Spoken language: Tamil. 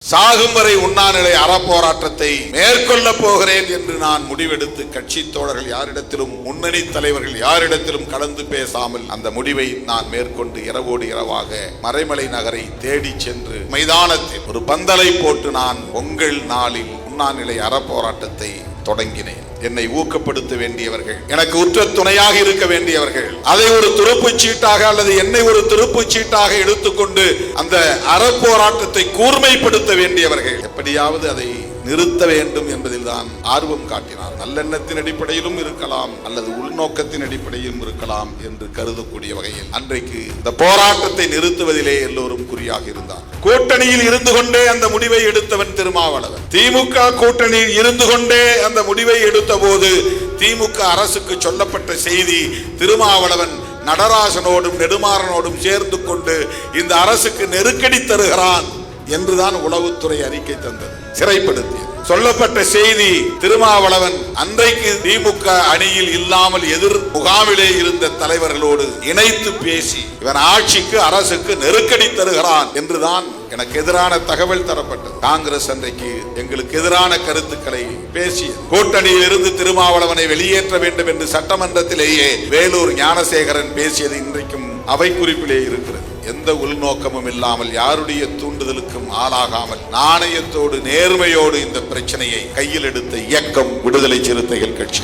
சாகும் வரை உண்ணாநிலை அறப்போராட்டத்தை மேற்கொள்ள போகிறேன் என்று நான் முடிவெடுத்து கட்சி தோழர்கள் யாரிடத்திலும் முன்னணி தலைவர்கள் யாரிடத்திலும் கலந்து பேசாமல் அந்த முடிவை நான் மேற்கொண்டு இரவோடு இரவாக மறைமலை நகரை தேடி சென்று மைதானத்தில் ஒரு பந்தலை போட்டு நான் பொங்கல் நாளில் உண்ணாநிலை அறப்போராட்டத்தை தொடங்கினேன். என்னை ஊக்கப்படுத்த வேண்டியவர்கள், எனக்கு உற்ற துணையாக இருக்க வேண்டியவர்கள், அதை ஒரு துருப்புச் சீட்டாக அல்லது என்னை ஒரு துருப்புச் சீட்டாக எடுத்துக்கொண்டு அந்த அறப்போராட்டத்தை கூர்மைப்படுத்த வேண்டியவர்கள் எப்படியாவது அதை நிறுத்த வேண்டும் என்பதில் தான் ஆர்வம் காட்டினார். நல்லெண்ணத்தின் அடிப்படையிலும் இருக்கலாம் அல்லது உள்நோக்கத்தின் அடிப்படையிலும் இருக்கலாம் என்று கருதக்கூடிய வகையில் அன்றைக்கு இந்த போராட்டத்தை நிறுத்துவதிலே எல்லோரும் குறியாக இருந்தார். கூட்டணியில் இருந்து கொண்டே அந்த முடிவை எடுத்தவன் திருமாவளவன். திமுக கூட்டணியில் இருந்து கொண்டே அந்த முடிவை எடுத்த போது திமுக அரசுக்கு சொல்லப்பட்ட செய்தி, திருமாவளவன் நடராசனோடும் நெடுமாறனோடும் சேர்ந்து கொண்டு இந்த அரசுக்கு நெருக்கடி தருகிறான் என்றுதான் உளவுத்துறை அறிக்கை தந்தது, சிறைப்படுத்தியது. சொல்லப்பட்ட செய்தி, திருமாவளவன் அன்றைக்கு திமுக அணியில் இல்லாமல் எதிர் முகாமிலே இருந்த தலைவர்களோடு இணைத்து பேசி இவன் ஆட்சிக்கு அரசுக்கு நெருக்கடி தருகிறான் என்றுதான் எனக்கு எதிரான தகவல் தரப்பட்டது. காங்கிரஸ் அன்றைக்கு எங்களுக்கு எதிரான கருத்துக்களை பேசியது. கூட்டணியில் இருந்து திருமாவளவனை வெளியேற்ற வேண்டும் என்று சட்டமன்றத்திலேயே வேலூர் ஞானசேகரன் பேசியது இன்றைக்கும் அவை குறிப்பிலே இருக்கிறது. எந்த உள்நோக்கமும் இல்லாமல் யாருடைய தூண்டுதலுக்கும் ஆளாகாமல் நாணயத்தோடு நேர்மையோடு இந்த பிரச்சனையை கையில் எடுத்த இயக்கம் விடுதலை சிறுத்தைகள் கட்சி.